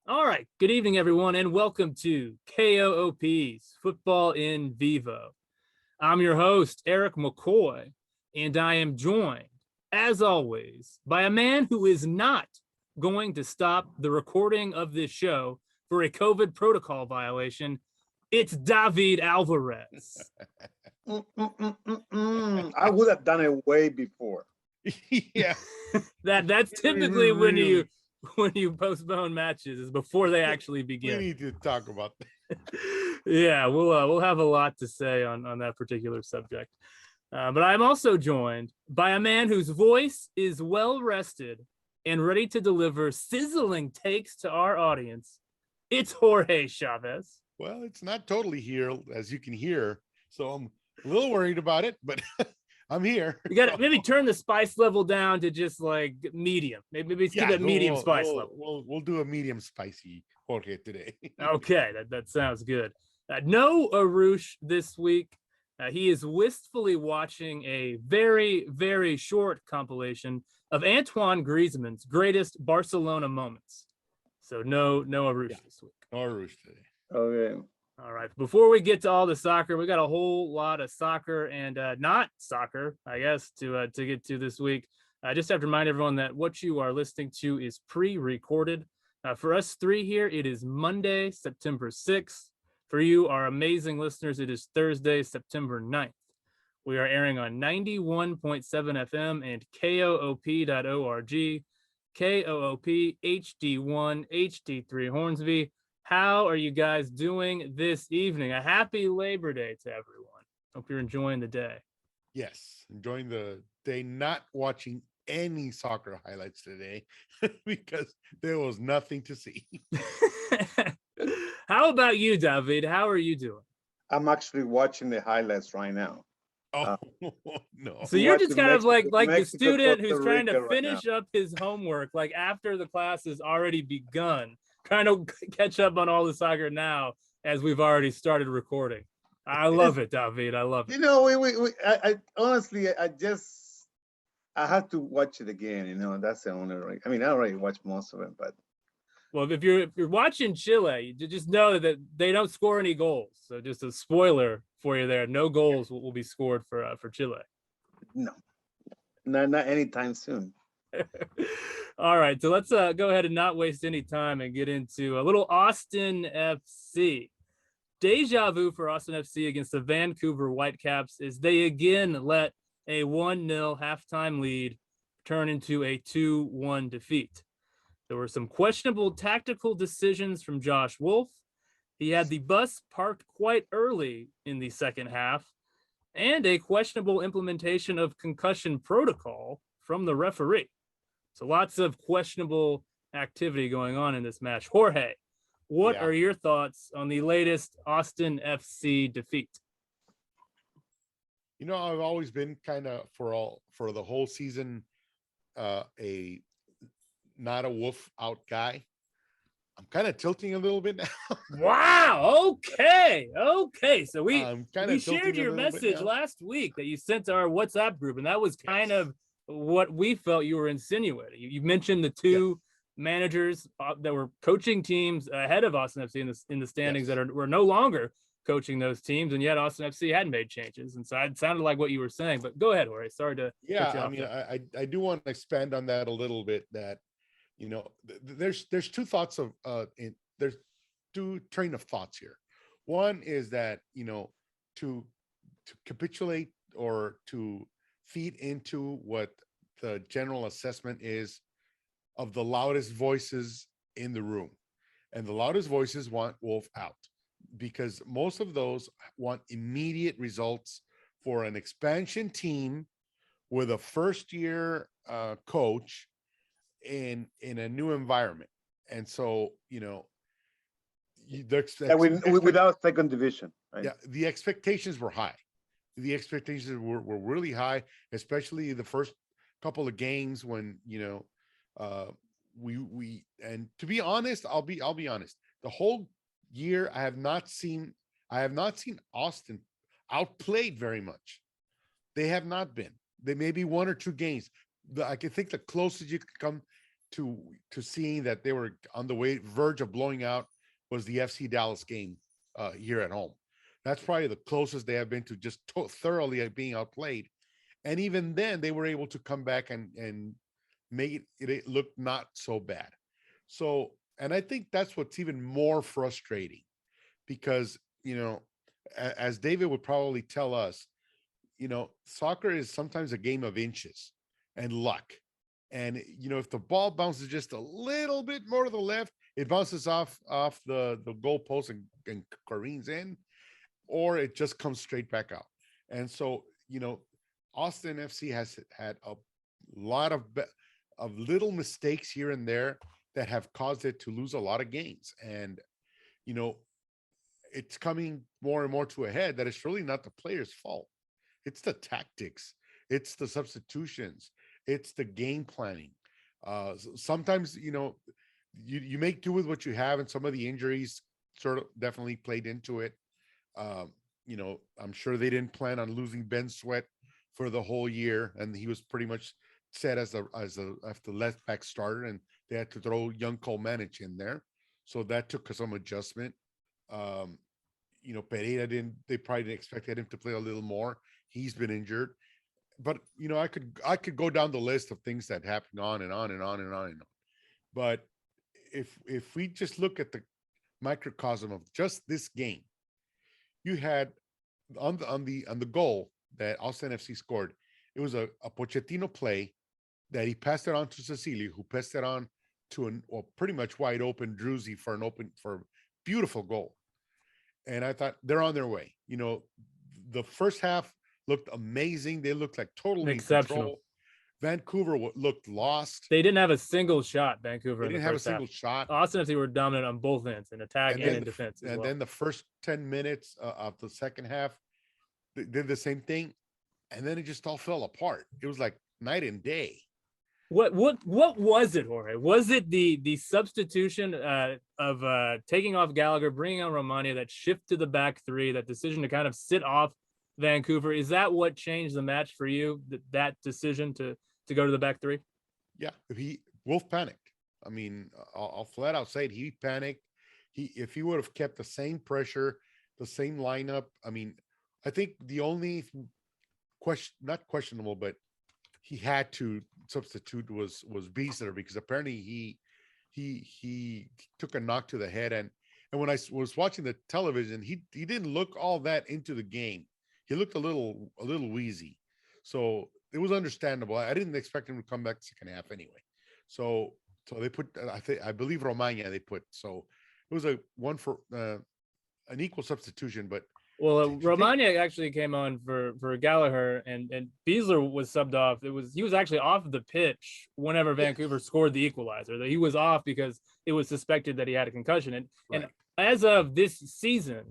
All right. Good evening, everyone, and welcome to KOOP's Futbol En Vivo. I'm your host, Eric McCoy, and I am joined, as always, by a man who is not going to stop the recording of this show for a COVID protocol violation. It's David Alvarez. I would have done it way before. Yeah, That's typically when you postpone matches is before they actually we begin. need to talk about that. Yeah, we'll have a lot to say on that particular subject. But I'm also joined by a man whose voice is well rested and ready to deliver sizzling takes to our audience. It's Jorge Chavez. Well, it's not totally here, as you can hear, so I'm a little worried about it, but I'm here. You got to maybe turn the spice level down to just like medium. Maybe keep it medium spice level. We'll do a medium spicy Jorge today. Okay, that sounds good. No Arush this week. He is wistfully watching a very, very short compilation of Antoine Griezmann's greatest Barcelona moments. So no Arush this week. No Arush today. Okay. All right. Before we get to all the soccer, we got a whole lot of soccer and not soccer, I guess, to get to this week. I just have to remind everyone that what you are listening to is pre-recorded. For us three here, it is Monday, September 6th. For you, our amazing listeners, it is Thursday, September 9th. We are airing on 91.7 FM and KOOP.org, KOOP HD1, HD3 Hornsby. How are you guys doing this evening? A happy Labor Day to everyone. Hope you're enjoying the day. Yes, enjoying the day, not watching any soccer highlights today because there was nothing to see. How about you, David? How are you doing? I'm actually watching the highlights right now. Oh, no. So you're just kind of like the Mexico, student Costa who's trying to Rica right finish up his homework, like after the class has already begun, trying to catch up on all the soccer now as we've already started recording. I love it, David. I love it. You know, I honestly, I have to watch it again. You know, that's the only. I mean, I already watched most of it, but Well, if you're watching Chile, you just know that they don't score any goals. So just a spoiler for you there: no goals will be scored for Chile. no, not anytime soon. All right, so let's go ahead and not waste any time and get into a little Austin FC. Deja vu for Austin FC against the Vancouver Whitecaps as they again let a 1-0 halftime lead turn into a 2-1 defeat. There were some questionable tactical decisions from Josh Wolff. He had the bus parked quite early in the second half, and a questionable implementation of concussion protocol from the referee. So lots of questionable activity going on in this match. Jorge, what are your thoughts on the latest Austin FC defeat? You know, I've always been kind of for the whole season not a Wolf out guy. I'm kind of tilting a little bit now. Wow. Okay. So we shared your message last week that you sent to our WhatsApp group, and that was kind of what we felt you were insinuating. You mentioned the two managers that were coaching teams ahead of Austin FC in the standings that were no longer coaching those teams, and yet Austin FC hadn't made changes. And so it sounded like what you were saying. But go ahead, Jorge. Sorry to cut you off. I mean, I do want to expand on that a little bit. That you know, there's two thoughts of there's two train of thoughts here. One is that, you know, to capitulate or to feed into what the general assessment is of the loudest voices in the room, and the loudest voices want Wolff out because most of those want immediate results for an expansion team with a first-year coach in a new environment. And so, you know, without second division, right? Yeah, the expectations were high. The expectations were really high, especially the first couple of games when, you know, we and to be honest, I'll be honest. The whole year I have not seen Austin outplayed very much. They have not been. They may be one or two games. I can think the closest you could come to seeing that they were on the verge of blowing out was the FC Dallas game here at home. That's probably the closest they have been to just thoroughly being outplayed. And even then, they were able to come back and make it look not so bad. So, and I think that's what's even more frustrating because, as David would probably tell us, soccer is sometimes a game of inches and luck. And, if the ball bounces just a little bit more to the left, it bounces off the goalpost and careens in, or it just comes straight back out. And so, Austin FC has had a lot of little mistakes here and there that have caused it to lose a lot of games. And, it's coming more and more to a head that it's really not the players' fault. It's the tactics. It's the substitutions. It's the game planning. Sometimes, you make do with what you have, and some of the injuries sort of definitely played into it. I'm sure they didn't plan on losing Ben Sweat for the whole year, and he was pretty much set as the left back starter, and they had to throw young Komanich in there, so that took some adjustment. Pereira they probably didn't expect him to play a little more. He's been injured, but I could go down the list of things that happened on and on and on and on and on. But if we just look at the microcosm of just this game, you had on the goal that Austin FC scored, it was a Pochettino play that he passed it on to Cecilio, who passed it on to a pretty much wide open Druzy for a beautiful goal. And I thought they're on their way. The first half looked amazing. They looked like totally exceptional. In control. Vancouver looked lost. They didn't have a single shot, Vancouver. They didn't have a single shot. Austin FC were dominant on both ends, in attack and in defense. And then the first 10 minutes of the second half, they did the same thing. And then it just all fell apart. It was like night and day. What was it, Jorge? Was it the substitution of taking off Gallagher, bringing on Romania, that shift to the back three, that decision to kind of sit off Vancouver? Is that what changed the match for you? That decision to go to the back three? Yeah, Wolff panicked. I mean, I'll flat out say it. He panicked. If he would have kept the same pressure, the same lineup. I mean, I think the only not questionable, but he had to substitute was Beasler, because apparently he took a knock to the head, and when I was watching the television, he didn't look all that into the game. He looked a little wheezy, so it was understandable. I didn't expect him to come back second half anyway. So they put I believe Romagna they put, so it was a one for an equal substitution, but. Well, Romagna actually came on for Gallagher, and Beasler was subbed off. He was actually off the pitch whenever Vancouver scored the equalizer. He was off because it was suspected that he had a concussion. And as of this season,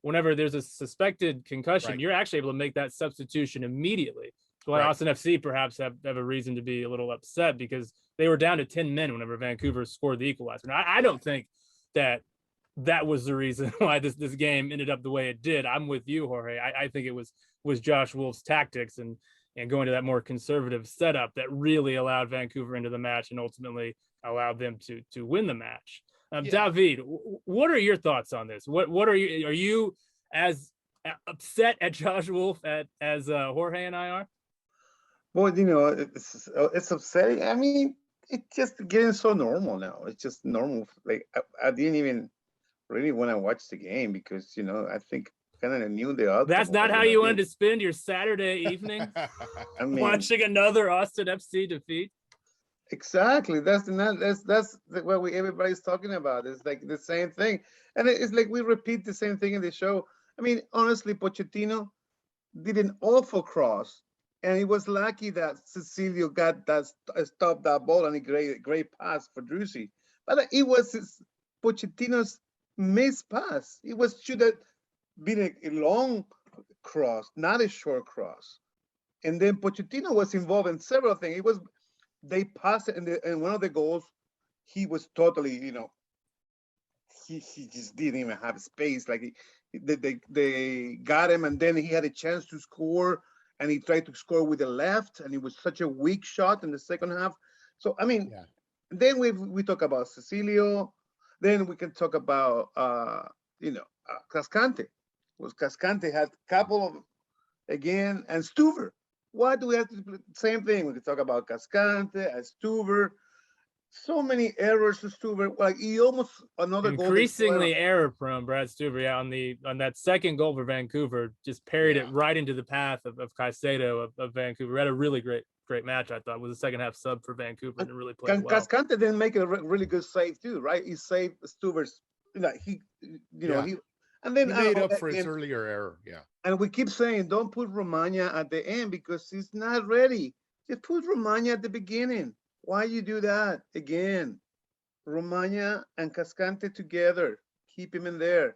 whenever there's a suspected concussion, you're actually able to make that substitution immediately. So Austin FC perhaps have a reason to be a little upset, because they were down to 10 men whenever Vancouver scored the equalizer. Now, I don't think that was the reason why this game ended up the way it did. I'm with you, Jorge. I think it was Josh Wolff's tactics and going to that more conservative setup that really allowed Vancouver into the match and ultimately allowed them to win the match. David, what are your thoughts on this? What are you as upset at Josh Wolff as Jorge and I are? Well, it's upsetting. I mean, it's just getting so normal now. It's just normal. Like I didn't even really want to watch the game, because I think kind of knew the outcome. That's not how you wanted to spend your Saturday evening. I mean, watching another Austin FC defeat. Exactly. That's what everybody's talking about. It's like the same thing, and it's like we repeat the same thing in the show. I mean, honestly, Pochettino did an awful cross, and he was lucky that Cecilio got that stopped that ball and a great pass for Druzy. But it was Pochettino's missed pass. It should have been a long cross, not a short cross. And then Pochettino was involved in several things. They passed it, and one of the goals, he was totally, he just didn't even have space. Like they got him, and then he had a chance to score, and he tried to score with the left, and it was such a weak shot in the second half. So I mean, Then we talk about Cecilio. Then we can talk about Cascante. Was Cascante had a couple of again and Stuver. Why do we have to do the same thing? We can talk about Cascante and Stuver. So many errors to Stuver. Like he almost another goal. Increasingly error prone, Brad Stuver. Yeah, on that second goal for Vancouver, just parried it right into the path of Caicedo of Vancouver. Had a really great match. I thought was a second half sub for Vancouver and really played well. Cascante didn't make a really good save too, right? He saved Stuver's. He and then he made up for his earlier error. Yeah. And we keep saying, don't put Romagna at the end because he's not ready. Just put Romagna at the beginning. Why you do that again? Romagna and Cascante together. Keep him in there.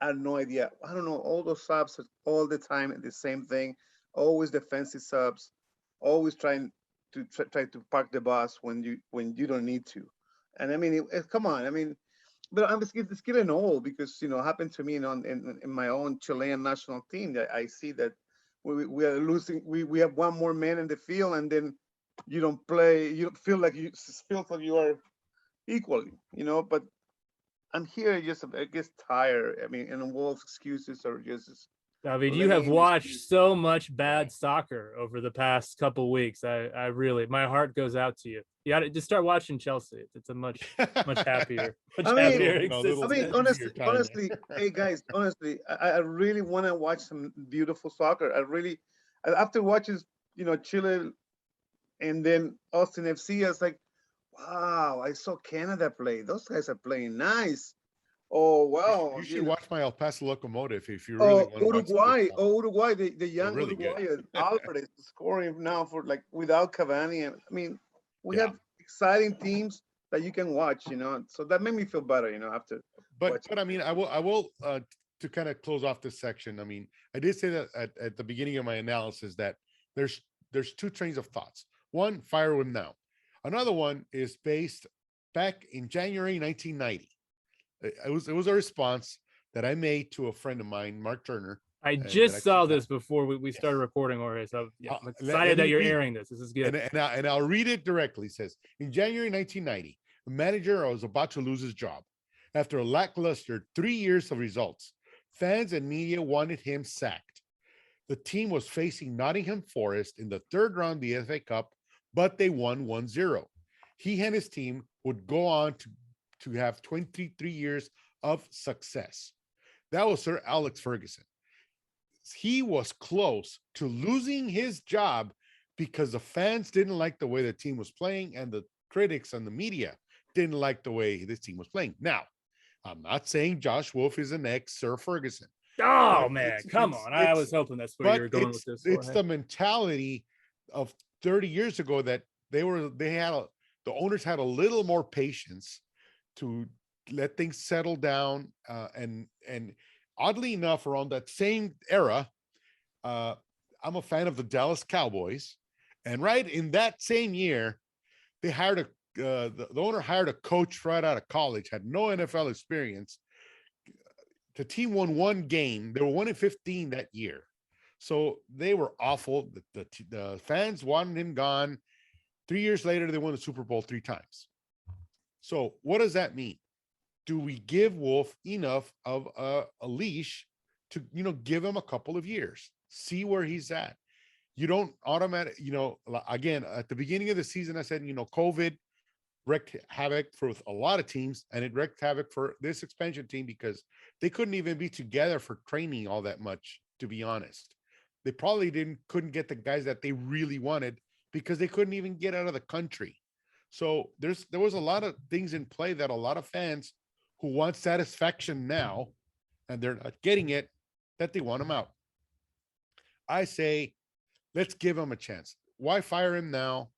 I have no idea. I don't know. All those subs all the time, the same thing. Always defensive subs. Always trying to try to park the bus when you don't need to. And I mean, come on. I mean, but it's getting old because happened to me in my own Chilean national team. That I see that we are losing. We have one more man in the field, and then you don't play. You don't feel like you are equally. But I'm here. I get tired. I mean, and Wolff's excuses are just. David, you have watched so much bad soccer over the past couple of weeks. I really, my heart goes out to you. You got to just start watching Chelsea. It's a much happier. Honestly, hey guys, honestly, I really want to watch some beautiful soccer. After watching, Chile and then Austin FC, I was like, wow, I saw Canada play. Those guys are playing nice. Oh wow! You should watch my El Paso Locomotive if you really want to watch Uruguay, the young really Uruguayan Alvarez scoring now for without Cavani, and I mean we have exciting teams that you can watch, So that made me feel better, after. But I mean, I will to kind of close off this section. I mean, I did say that at the beginning of my analysis that there's two trains of thoughts. One, fire him now. Another one is based back in January 1990. It was a response that I made to a friend of mine, Mark Turner. I just saw this before we started recording, Jorge. So I'm excited that you're airing this. This is good. And I'll read it directly. It says, in January 1990, the manager was about to lose his job. After a lackluster 3 years of results, fans and media wanted him sacked. The team was facing Nottingham Forest in the third round of the FA Cup, but they won 1-0. He and his team would go on to have 23 years of success. That was Sir Alex Ferguson. He was close to losing his job because the fans didn't like the way the team was playing and the critics and the media didn't like the way this team was playing. Now, I'm not saying Josh Wolff is an ex-Sir Ferguson. Oh, man, come on. I was hoping that's where you were going with this. It's the mentality of 30 years ago that the owners had a little more patience to let things settle down, and oddly enough, around that same era, I'm a fan of the Dallas Cowboys, and right in that same year, they hired the owner hired a coach right out of college, had no NFL experience. The team won one game; they were 1-15 that year, so they were awful. The fans wanted him gone. 3 years later, they won the Super Bowl 3 times. So what does that mean? Do we give Wolff enough of a leash to, give him a couple of years, see where he's at? You don't again, at the beginning of the season, I said, COVID wreaked havoc for a lot of teams, and it wreaked havoc for this expansion team because they couldn't even be together for training all that much, to be honest. They probably couldn't get the guys that they really wanted because they couldn't even get out of the country. So there was a lot of things in play that a lot of fans who want satisfaction now, and they're not getting it, that they want him out. I say, let's give him a chance. Why fire him now?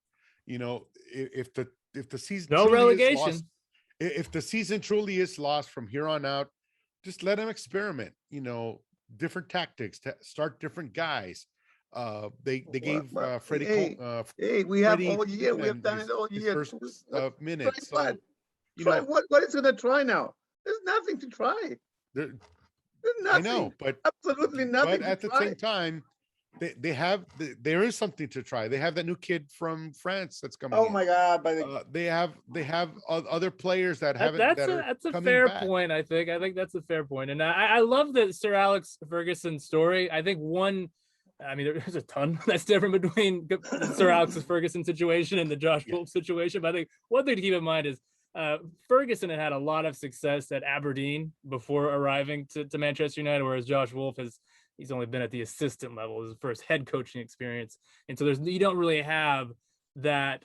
If the season relegation, if the season truly is lost from here on out, just let him experiment. Different tactics, start different guys. They gave Freddie. We have all year. We have done it all year. First minutes. Try what is it to try now? There's nothing to try. There's nothing. I know, but absolutely nothing. But at the same time, there is something to try. They have that new kid from France that's coming Oh in. my God! By the They have other players that haven't That's that a are that's a coming fair back. point. I think that's a fair point, and I love the Sir Alex Ferguson story. I think I mean, there's a ton that's different between the Sir Alex Ferguson situation and the Josh Wolff situation. But I think one thing to keep in mind is Ferguson had a lot of success at Aberdeen before arriving to Manchester United, whereas Josh Wolff he's only been at the assistant level, his first head coaching experience, and so you don't really have that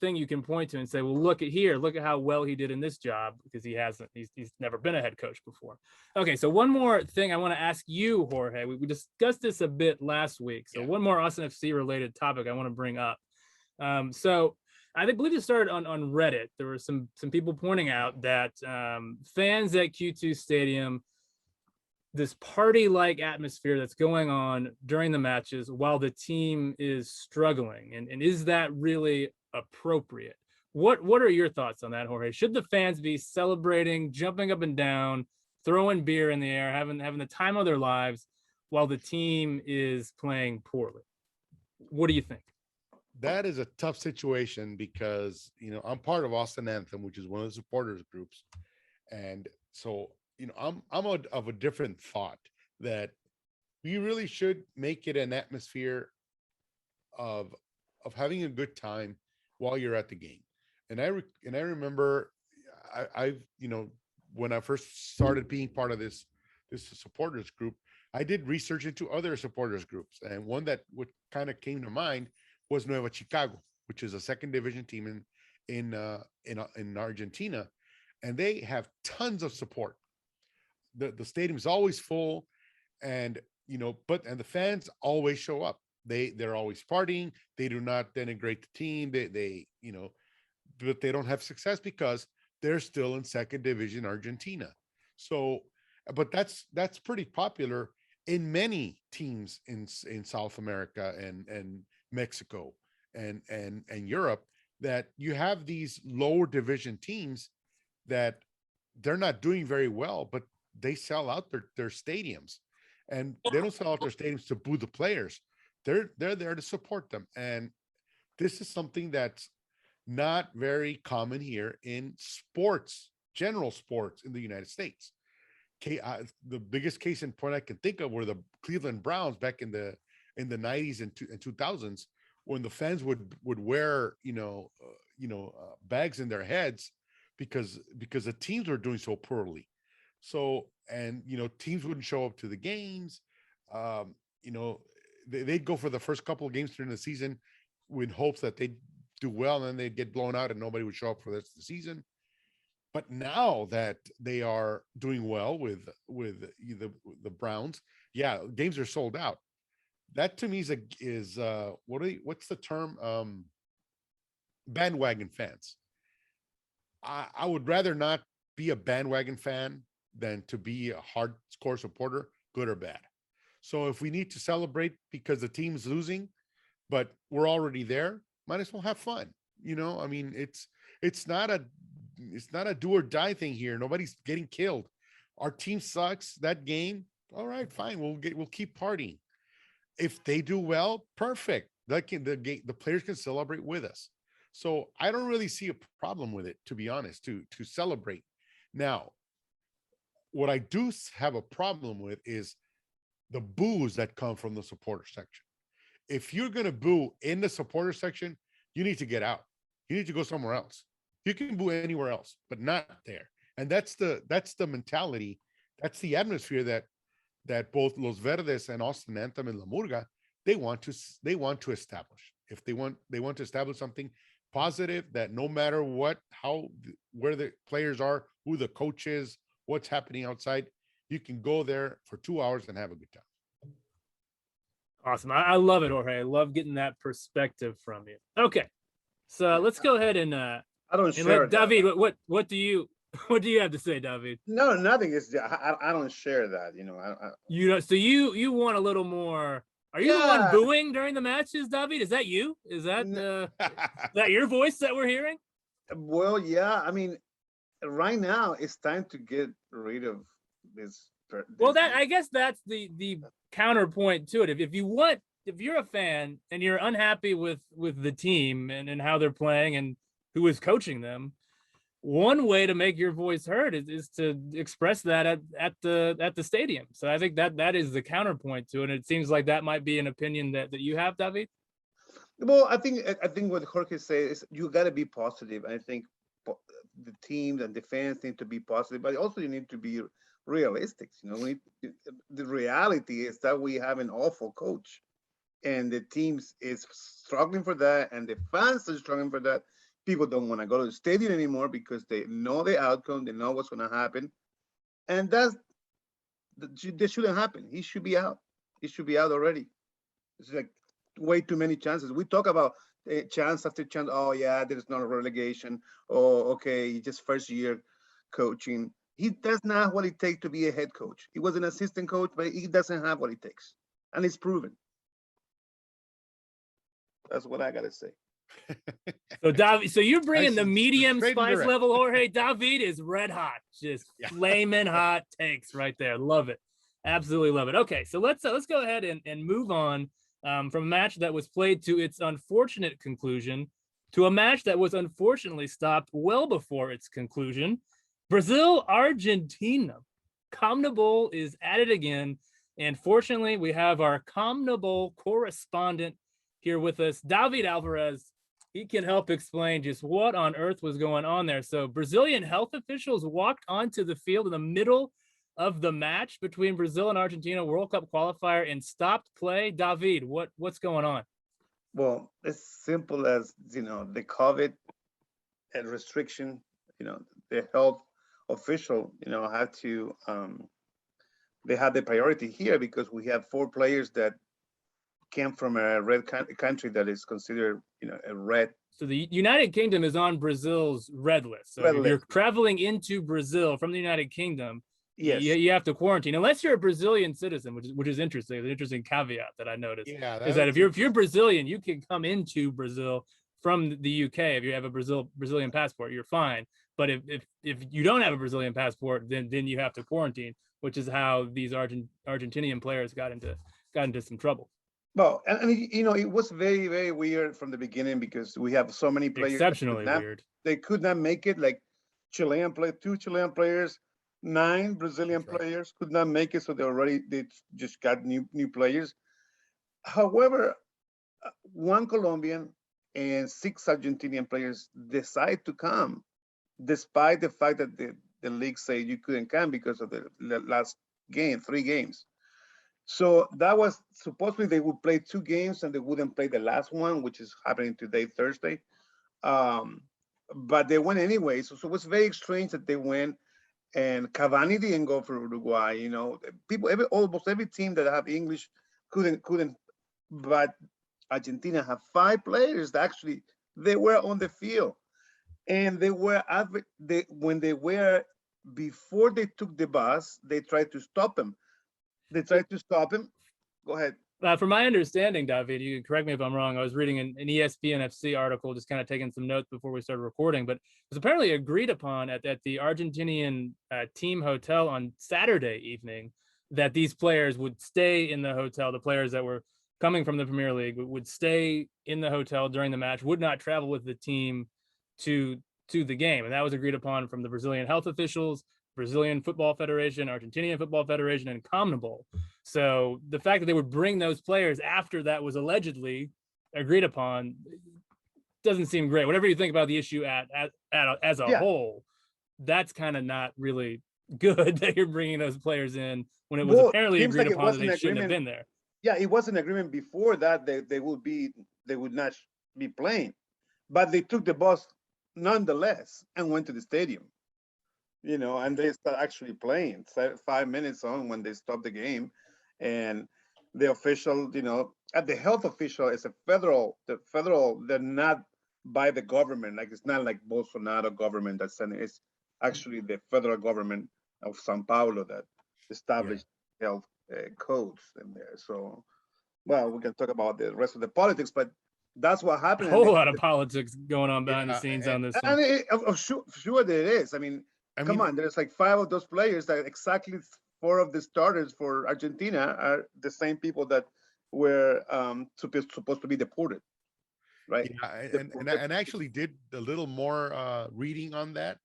thing you can point to and say, well, look at how well he did in this job, because he's never been a head coach before. Okay, so one more thing I want to ask you, Jorge. We discussed this a bit last week, so one more Austin FC related topic I want to bring up. So I believe it started on Reddit. There were some people pointing out that fans at Q2 Stadium, this party-like atmosphere that's going on during the matches while the team is struggling, and is that really appropriate? What are your thoughts on that, Jorge? Should the fans be celebrating, jumping up and down, throwing beer in the air, having the time of their lives while the team is playing poorly? What do you think? That is a tough situation because, I'm part of Austin Anthem, which is one of the supporters groups. And so, I'm of a different thought that we really should make it an atmosphere of having a good time while you're at the game. And I remember I've, when I first started being part of this supporters group, I did research into other supporters groups. And one that would kind of came to mind was Nueva Chicago, which is a second division team in Argentina. And they have tons of support. The stadium is always full, and the fans always show up. They're always partying. They do not denigrate the team. But they don't have success because they're still in second division Argentina. So, but that's pretty popular in many teams in South America and Mexico and Europe, that you have these lower division teams that they're not doing very well, but they sell out their stadiums, and they don't sell out their stadiums to boo the players. They're there to support them. And this is something that's not very common here in sports, general sports in the United States. The biggest case in point I can think of were the Cleveland Browns back in the 90s and 2000s, when the fans would wear bags in their heads because the teams were doing so poorly. So, and teams wouldn't show up to the games. They'd go for the first couple of games during the season with hopes that they'd do well, and then they'd get blown out and nobody would show up for the rest of the season. But now that they are doing well with the Browns, games are sold out. That to me is what's the term? Bandwagon fans. I would rather not be a bandwagon fan than to be a hardcore supporter, good or bad. So if we need to celebrate because the team's losing, but we're already there, might as well have fun. I mean, it's not a do or die thing here. Nobody's getting killed. Our team sucks that game. All right, fine. We'll keep partying. If they do well, perfect. The players can celebrate with us. So I don't really see a problem with it, to be honest, to celebrate. Now, what I do have a problem with is the boos that come from the supporter section. If you're going to boo in the supporter section, you need to get out. You need to go somewhere else. You can boo anywhere else, but not there. And that's the mentality. That's the atmosphere that both Los Verdes and Austin Anthem and La Murga, they want to establish. If they want to establish something positive, that no matter what, where the players are, who the coach is, what's happening outside, you can go there for 2 hours and have a good time. Awesome. I love it, Jorge. I love getting that perspective from you. Okay. So let's go ahead and I don't share let David, what do you have to say, David? No, nothing. I don't share that. So you want a little more. Are you the one booing during the matches, David? Is that you? Is that that your voice that we're hearing? Well, yeah. I mean, right now it's time to get rid of this. Well, I guess that's the counterpoint to it. If if you're a fan and you're unhappy with the team and how they're playing and who is coaching them, one way to make your voice heard is to express that at the stadium. So I think that is the counterpoint to it. And it seems like that might be an opinion that you have, David. Well, I think what Jorge says is you got to be positive. I think the teams and the fans need to be positive, but also you need to be realistic. You know, the reality is that we have an awful coach, and the teams is struggling for that, and the fans are struggling for that. People don't want to go to the stadium anymore because they know the outcome, they know what's going to happen, and that shouldn't happen. He should be out. He should be out already. It's like way too many chances. We talk about chance after chance. Oh yeah, there's not a relegation. Oh, okay, just first year coaching. That's not what it takes to be a head coach. He was an assistant coach, but he doesn't have what it takes, and it's proven. That's what I gotta say. So David, so you're bringing the Nice, medium straight and spice direct. level, Jorge. David is red hot, just flaming hot takes right there. Love it, absolutely love it. Okay, so let's go ahead and move on from a match that was played to its unfortunate conclusion to a match that was unfortunately stopped well before its conclusion. Brazil, Argentina. CONMEBOL is at it again, and fortunately, we have our CONMEBOL correspondent here with us, David Alvarez. He can help explain just what on earth was going on there. So Brazilian health officials walked onto the field in the middle of the match between Brazil and Argentina World Cup qualifier and stopped play. David, what's going on? Well, as simple as, the COVID and restriction, the health official, had to, they had the priority here because we have 4 players that came from a red country that is considered, a red. So the United Kingdom is on Brazil's red list. So if you're traveling into Brazil from the United Kingdom, yes, you have to quarantine unless you're a Brazilian citizen, which is interesting. It's an interesting caveat that I noticed. Yeah, is that if you're Brazilian, you can come into Brazil from the UK. If you have a Brazilian passport, you're fine. But if you don't have a Brazilian passport, then you have to quarantine, which is how these Argentinian players got into some trouble. Well, and it was very, very weird from the beginning because we have so many players. Exceptionally weird. They could not make it. Like two Chilean players, 9 Brazilian players could not make it, so they just got new players. However, 1 Colombian and 6 Argentinian players decide to come, despite the fact that the league say you couldn't come because of the last game, 3 games. So that was supposedly they would play 2 games and they wouldn't play the last one, which is happening today, Thursday. But they went anyway. So it was very strange that they went, and Cavani didn't go for Uruguay. Almost every team that have English couldn't. But Argentina have 5 players that actually they were on the field, and when they were before they took the bus, they tried to stop him. Go ahead. From my understanding, David, you can correct me if I'm wrong. I was reading an ESPN FC article, just kind of taking some notes before we started recording, but it was apparently agreed upon at the Argentinian team hotel on Saturday evening that these players would stay in the hotel. The players that were coming from the Premier League would stay in the hotel during the match, would not travel with the team to the game. And that was agreed upon from the Brazilian health officials, Brazilian Football Federation, Argentinian Football Federation, and CONMEBOL. So the fact that they would bring those players after that was allegedly agreed upon doesn't seem great. Whatever you think about the issue as a whole, that's kind of not really good that you're bringing those players in when it was apparently agreed upon that they shouldn't have been there. Yeah, it was an agreement before that they would not be playing, but they took the bus nonetheless and went to the stadium. And they start actually playing 5 minutes on when they stopped the game. And the official, the health official is they're not by the government. Like, it's not like Bolsonaro government that's sending, it's actually the federal government of Sao Paulo that established health codes in there. So, well, we can talk about the rest of the politics, but that's what happened. A whole lot of politics going on behind the scenes on this one. And sure there is. Come on, there's like 5 of those players that exactly 4 of the starters for Argentina are the same people that were supposed to be deported, right? Yeah, and I actually did a little more reading on that.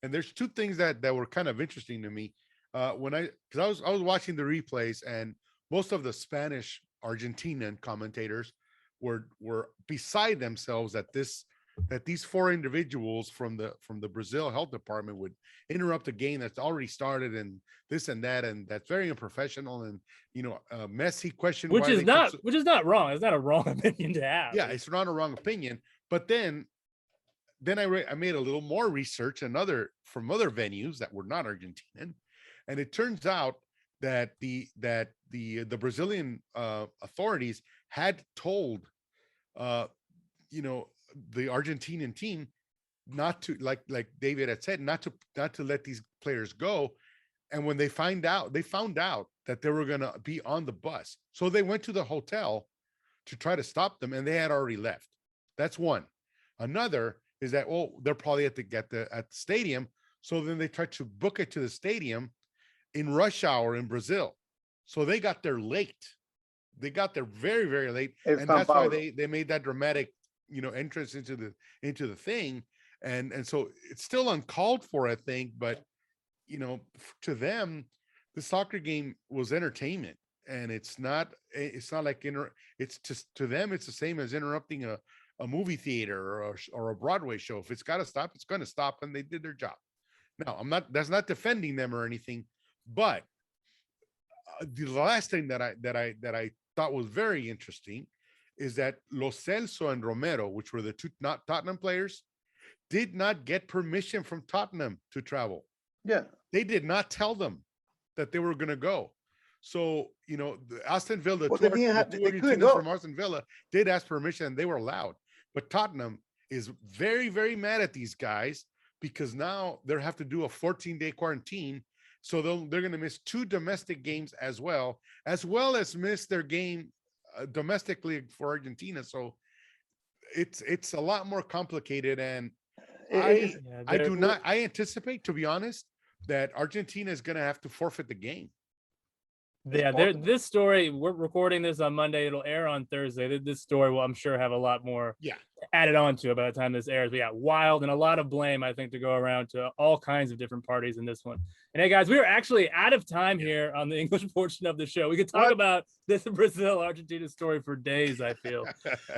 And there's two things that were kind of interesting to me. Because I was watching the replays, and most of the Spanish Argentinian commentators were beside themselves that these four individuals from the Brazil health department would interrupt a game that's already started and this and that, and that's very unprofessional. And Messi questioned which why is not wrong. It's not a wrong opinion to have. yeah, it's not a wrong opinion. But then I made a little more research from other venues that were not Argentinian, and it turns out that the Brazilian authorities had told the Argentinian team not to, like David had said, not to let these players go. And when they found out that they were going to be on the bus, so they went to the hotel to try to stop them, and they had already left. That's one. Another is that, they're probably at the stadium, so then they tried to book it to the stadium in rush hour in Brazil, so they got there late. They got there very, very late, and that's why they made that dramatic entrance into the thing, and so it's still uncalled for, I think, but to them, the soccer game was entertainment, and it's not like it's just, to them, it's the same as interrupting a movie theater or a Broadway show. If it's got to stop, it's going to stop, and they did their job. Now, that's not defending them or anything, but the last thing that I thought was very interesting is that Lo Celso and Romero, which were the two not Tottenham players, did not get permission from Tottenham to travel. Yeah, they did not tell them that they were going to go. So the Aston Villa, well, two they couldn't Argentinians go. from Aston Villa did ask permission, and they were allowed. But Tottenham is very, very mad at these guys because now they have to do a 14-day quarantine. So they're going to miss 2 domestic games as well as miss their game domestically for Argentina. So it's a lot more complicated. And I anticipate, to be honest, that Argentina is going to have to forfeit the game. Yeah, this story, we're recording this on Monday. It'll air on Thursday. This story will, I'm sure, have a lot more added on to it by the time this airs. But yeah, wild, and a lot of blame, I think, to go around to all kinds of different parties in this one. And hey, guys, we are actually out of time here on the English portion of the show. We could talk about this Brazil-Argentina story for days, I feel.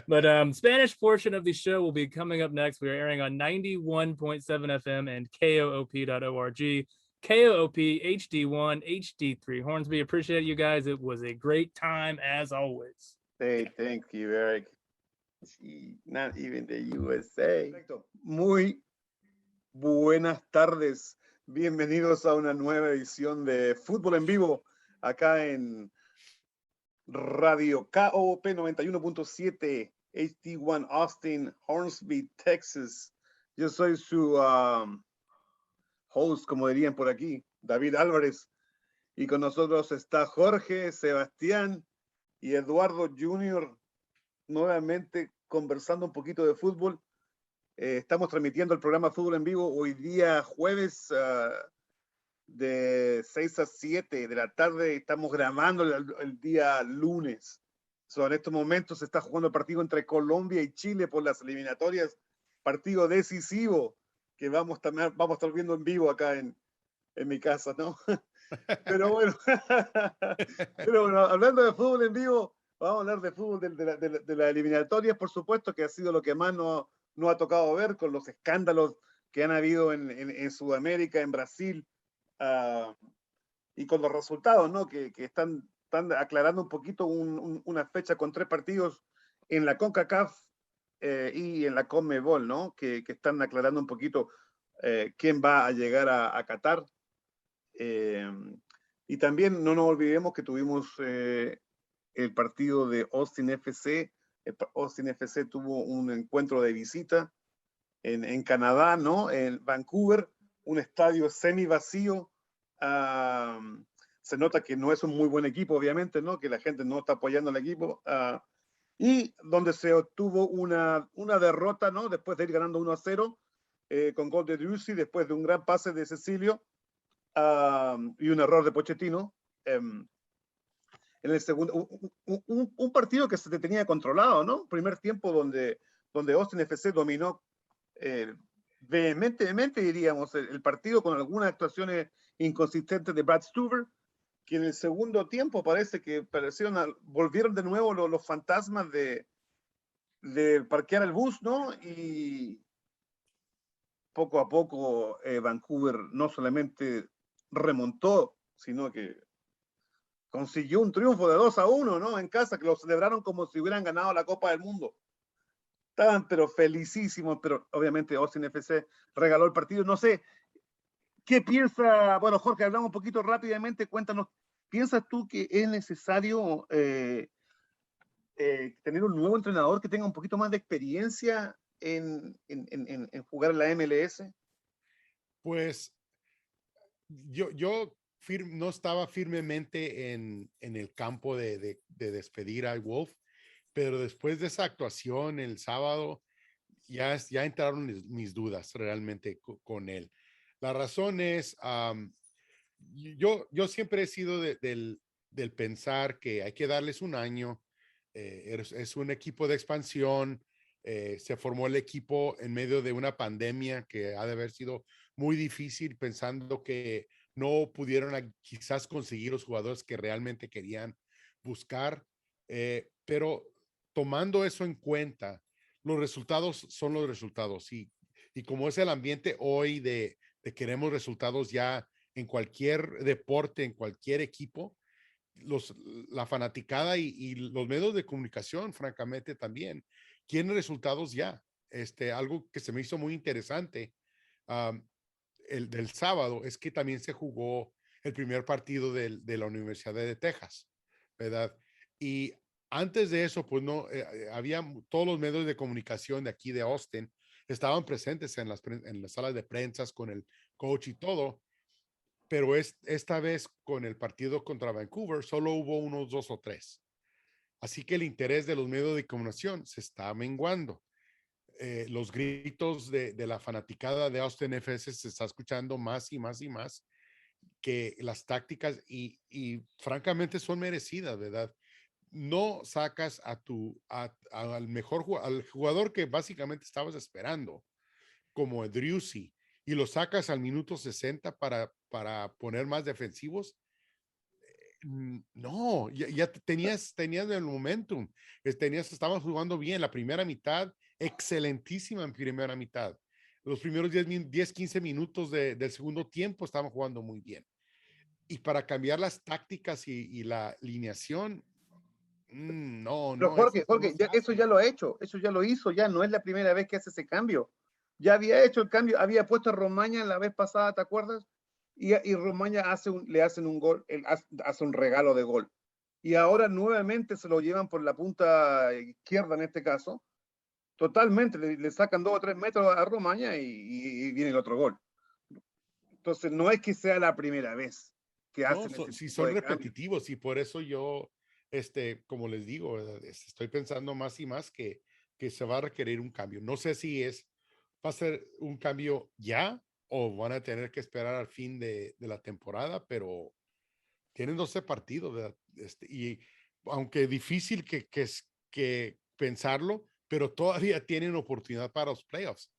But Spanish portion of the show will be coming up next. We are airing on 91.7 FM and koop.org. KOOP HD1, HD3. Hornsby, appreciate you guys. It was a great time as always. Hey, thank you, Eric. Not even the USA. Muy buenas tardes. Bienvenidos a una nueva edición de Fútbol en Vivo acá en Radio KOP 91.7 HD1 Austin, Hornsby, Texas. Yo soy su host, como dirían por aquí, David Álvarez, y con nosotros está Jorge, Sebastián y Eduardo Jr. nuevamente conversando un poquito de fútbol. Estamos transmitiendo el programa Fútbol en Vivo hoy día jueves de 6 a 7 de la tarde. Estamos grabando el día lunes. En estos momentos se está jugando el partido entre Colombia y Chile por las eliminatorias, partido decisivo que vamos a estar viendo en vivo acá en mi casa, ¿no? Pero bueno, hablando de fútbol en vivo, vamos a hablar de fútbol de las eliminatorias, por supuesto, que ha sido lo que más nos ha tocado ver con los escándalos que han habido en Sudamérica, en Brasil, y con los resultados, ¿no? Que están aclarando un poquito una fecha con 3 partidos en la CONCACAF y en la CONMEBOL, ¿no? Que están aclarando un poquito quién va a llegar a Qatar. Y también no nos olvidemos que tuvimos el partido de Austin FC. Austin FC tuvo un encuentro de visita en Canadá, ¿no? En Vancouver, un estadio semi vacío. Se nota que no es un muy buen equipo, obviamente, ¿no? Que la gente no está apoyando al equipo. Y donde se obtuvo una derrota, ¿no? Después de ir ganando 1-0 con gol de Driussi, después de un gran pase de Cecilio y un error de Pochettino. en el segundo, un partido que se te tenía controlado, ¿no? Primer tiempo donde Austin FC dominó vehementemente, diríamos, el partido con algunas actuaciones inconsistentes de Brad Stuver, que en el segundo tiempo parece que volvieron de nuevo los fantasmas de parquear el bus, ¿no? Y poco a poco Vancouver no solamente remontó, sino que consiguió un triunfo de 2-1, ¿no? En casa, que lo celebraron como si hubieran ganado la Copa del Mundo. Estaban pero felicísimos, pero obviamente Austin FC regaló el partido. No sé, ¿qué piensa? Bueno, Jorge, hablamos un poquito rápidamente, cuéntanos, ¿piensas tú que es necesario tener un nuevo entrenador que tenga un poquito más de experiencia en jugar en la MLS? Pues yo no estaba firmemente en el campo de despedir a Wolff, pero después de esa actuación el sábado ya entraron mis dudas realmente con él. La razón es, yo siempre he sido del pensar que hay que darles un año. Es un equipo de expansión. Se formó el equipo en medio de una pandemia que ha de haber sido muy difícil, pensando que no pudieron quizás conseguir los jugadores que realmente querían buscar, pero tomando eso en cuenta, los resultados son los resultados, y como es el ambiente hoy de queremos resultados ya en cualquier deporte, en cualquier equipo, la fanaticada y los medios de comunicación, francamente, también quieren resultados ya. Algo que se me hizo muy interesante el del sábado es que también se jugó el primer partido de la Universidad de Texas, ¿verdad? Y antes de eso, pues no, había todos los medios de comunicación de aquí de Austin estaban presentes en las salas de prensa con el coach y todo, pero esta vez con el partido contra Vancouver solo hubo unos 2 o 3. Así que el interés de los medios de comunicación se está menguando. Los gritos de la fanaticada de Austin FC se está escuchando más y más y más, que las tácticas y francamente son merecidas, ¿verdad? No sacas al jugador que básicamente estabas esperando, como Driussi, y lo sacas al minuto 60 para poner más defensivos. No, ya tenías el momentum, estabas jugando bien la primera mitad, excelentísima en primera mitad. Los primeros 10, 15 minutos del segundo tiempo estaban jugando muy bien. Y para cambiar las tácticas y la alineación, no, Pero no, Jorge, no se eso hace. ya lo ha hecho, eso ya lo hizo, ya no es la primera vez que hace ese cambio. Ya había hecho el cambio, había puesto a Romaña la vez pasada, ¿te acuerdas? Y Romaña le hacen un gol, hace un regalo de gol. Y ahora nuevamente se lo llevan por la punta izquierda en este caso. Totalmente, le sacan 2 o 3 metros a Romaña y viene el otro gol. Entonces no es que sea la primera vez que No, hacen ese si tipo son de cambios. repetitivos, y por eso yo, como les digo, estoy pensando más y más que se va a requerir un cambio. No sé si va a ser un cambio ya o van a tener que esperar al fin de la temporada, pero tienen 12 partidos, ¿verdad? Y aunque difícil que pensarlo, pero todavía tienen oportunidad para los playoffs.